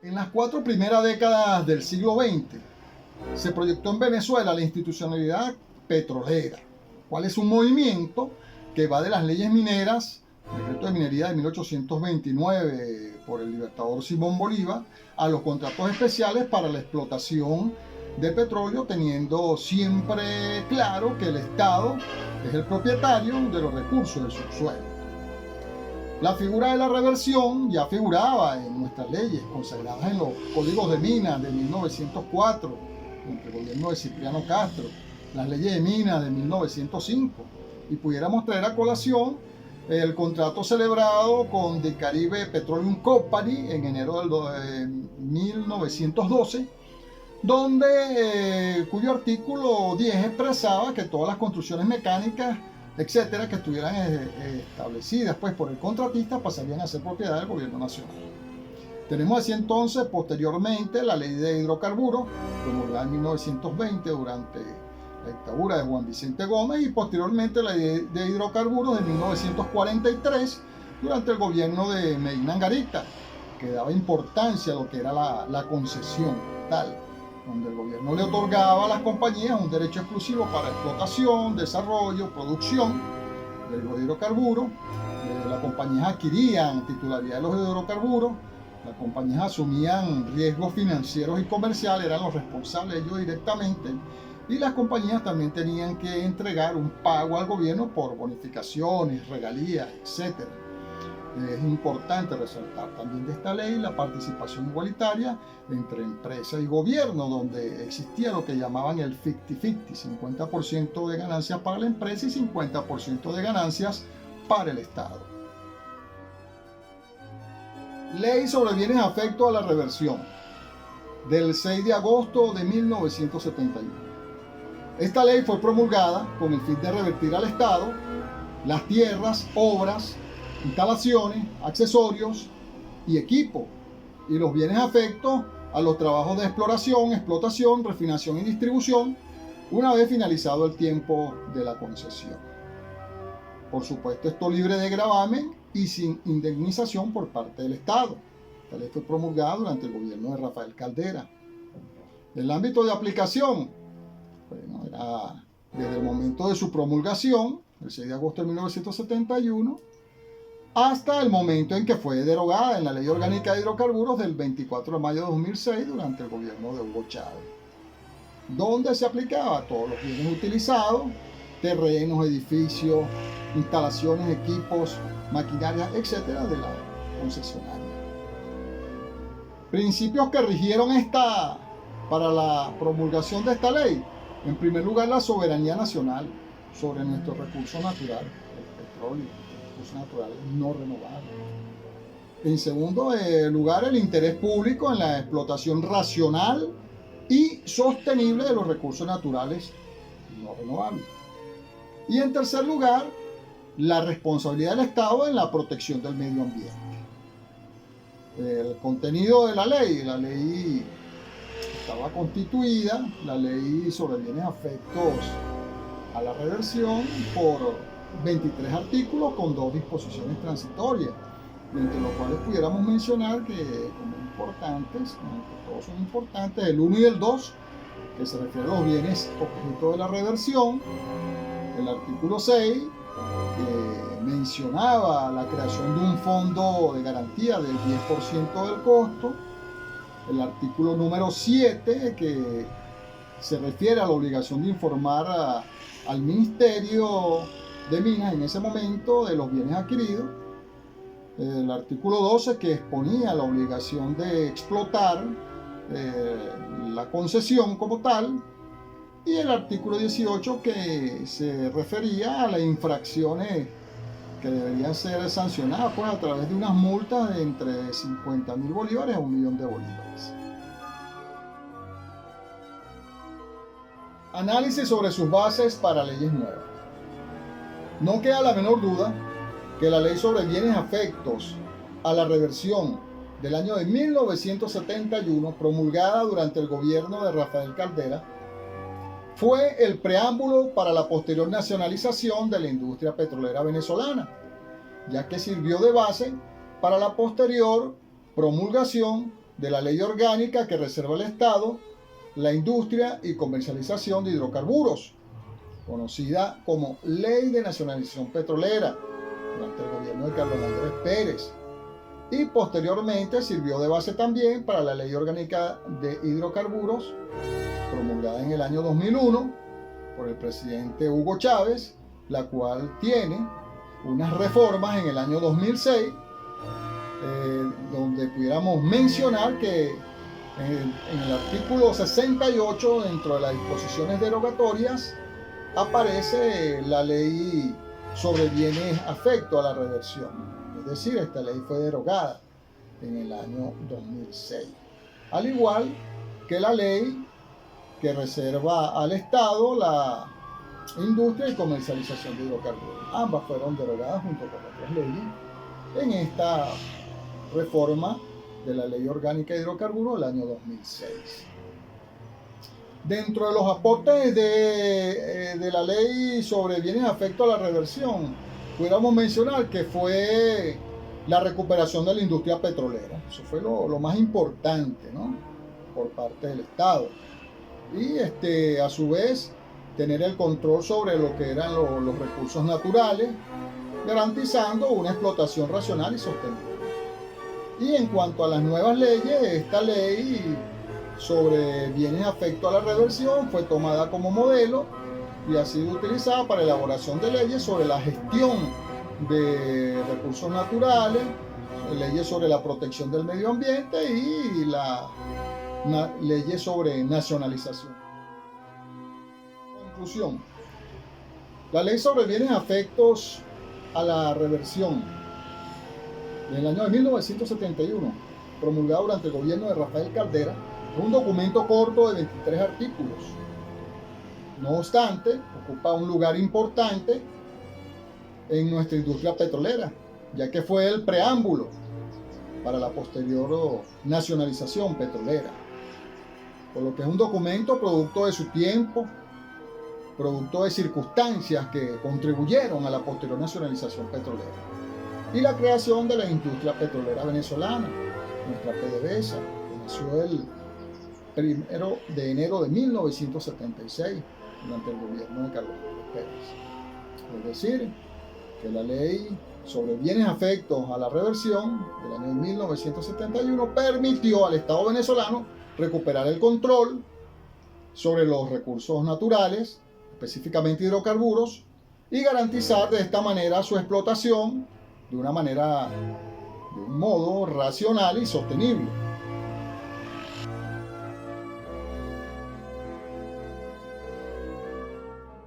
En las 4 primeras décadas del siglo XX se proyectó en Venezuela la institucionalidad petrolera, cual es un movimiento que va de las leyes mineras, decreto de minería de 1829 por el libertador Simón Bolívar, a los contratos especiales para la explotación de petróleo, teniendo siempre claro que el Estado es el propietario de los recursos del subsuelo. La figura de la reversión ya figuraba en nuestras leyes consagradas en los códigos de minas de 1904, entre el gobierno de Cipriano Castro, las leyes de minas de 1905, y pudiéramos traer a colación el contrato celebrado con The Caribe Petroleum Company en enero de 1912, cuyo artículo 10 expresaba que todas las construcciones mecánicas, etcétera, que estuvieran establecidas por el contratista pasarían a ser propiedad del gobierno nacional. Tenemos así entonces posteriormente la ley de hidrocarburos, promulgada en 1920 durante la dictadura de Juan Vicente Gómez, y posteriormente la ley de hidrocarburos de 1943 durante el gobierno de Medina Angarita, que daba importancia a lo que era la concesión tal, donde el gobierno le otorgaba a las compañías un derecho exclusivo para explotación, desarrollo, producción de los hidrocarburos. Las compañías adquirían titularidad de los hidrocarburos, las compañías asumían riesgos financieros y comerciales, eran los responsables ellos directamente, y las compañías también tenían que entregar un pago al gobierno por bonificaciones, regalías, etc. Es importante resaltar también de esta ley la participación igualitaria entre empresa y gobierno, donde existía lo que llamaban el 50-50, 50% de ganancias para la empresa y 50% de ganancias para el Estado. Ley sobre bienes afectos a la reversión, del 6 de agosto de 1971. Esta ley fue promulgada con el fin de revertir al Estado las tierras, obras, instalaciones, accesorios y equipo, y los bienes afectos a los trabajos de exploración, refinación y distribución, una vez finalizado el tiempo de la concesión. Por supuesto, esto libre de gravamen y sin indemnización por parte del Estado. Esta ley fue promulgada durante el gobierno de Rafael Caldera. El ámbito de aplicación, bueno, era desde el momento de su promulgación, el 6 de agosto de 1971, hasta el momento en que fue derogada en la Ley Orgánica de Hidrocarburos del 24 de mayo de 2006 durante el gobierno de Hugo Chávez, donde se aplicaba a todos los bienes utilizados, terrenos, edificios, instalaciones, equipos, maquinaria, etcétera, de la concesionaria. Principios que rigieron para la promulgación de esta ley. En primer lugar, la soberanía nacional sobre nuestro recurso natural, el petróleo, recursos naturales no renovables. En segundo lugar, el interés público en la explotación racional y sostenible de los recursos naturales no renovables. Y en tercer lugar, la responsabilidad del Estado en la protección del medio ambiente. El contenido de la ley estaba constituida, la ley sobre bienes afectos a la reversión, por 23 artículos con 2 disposiciones transitorias, entre los cuales pudiéramos mencionar que como importantes, todos son importantes, el 1 y el 2, que se refiere a los bienes objeto de la reversión, el artículo 6, que mencionaba la creación de un fondo de garantía del 10% del costo, el artículo número 7, que se refiere a la obligación de informar al Ministerio de Minas en ese momento de los bienes adquiridos, el artículo 12, que exponía la obligación de explotar la concesión como tal, y el artículo 18, que se refería a las infracciones que deberían ser sancionadas a través de unas multas de entre 50.000 bolívares a 1.000.000 de bolívares. Análisis sobre sus bases para leyes nuevas. No queda la menor duda que la ley sobre bienes afectos a la reversión del año de 1971, promulgada durante el gobierno de Rafael Caldera, fue el preámbulo para la posterior nacionalización de la industria petrolera venezolana, ya que sirvió de base para la posterior promulgación de la ley orgánica que reserva el Estado la industria y comercialización de hidrocarburos, conocida como Ley de Nacionalización Petrolera, durante el gobierno de Carlos Andrés Pérez, y posteriormente sirvió de base también para la Ley Orgánica de Hidrocarburos, promulgada en el año 2001 por el presidente Hugo Chávez, la cual tiene unas reformas en el año 2006, donde pudiéramos mencionar que en el artículo 68, dentro de las disposiciones derogatorias, aparece la ley sobre bienes afecto a la reversión. Es decir, esta ley fue derogada en el año 2006. Al igual que la ley que reserva al Estado la industria y comercialización de hidrocarburos. Ambas fueron derogadas junto con otras leyes en esta reforma de la Ley Orgánica de Hidrocarburos del año 2006. Dentro de los aportes de la ley sobre bienes afecto a la reversión, pudiéramos mencionar que fue la recuperación de la industria petrolera. Eso fue lo más importante, ¿no?, por parte del Estado. Y a su vez, tener el control sobre lo que eran los recursos naturales, garantizando una explotación racional y sostenible. Y en cuanto a las nuevas leyes, esta ley sobre bienes afecto a la reversión fue tomada como modelo y ha sido utilizada para elaboración de leyes sobre la gestión de recursos naturales, leyes sobre la protección del medio ambiente y leyes sobre nacionalización. Conclusión. La ley sobre bienes afectos a la reversión en el año de 1971, promulgada durante el gobierno de Rafael Caldera, es un documento corto de 23 artículos. No obstante, ocupa un lugar importante en nuestra industria petrolera, ya que fue el preámbulo para la posterior nacionalización petrolera. Por lo que es un documento producto de su tiempo, producto de circunstancias que contribuyeron a la posterior nacionalización petrolera y la creación de la industria petrolera venezolana, nuestra PDVSA, que nació el 1 de enero de 1976 durante el gobierno de Carlos Andrés Pérez. Es decir, que la ley sobre bienes afectos a la reversión del año 1971 permitió al Estado venezolano recuperar el control sobre los recursos naturales, específicamente hidrocarburos, y garantizar de esta manera su explotación de un modo racional y sostenible.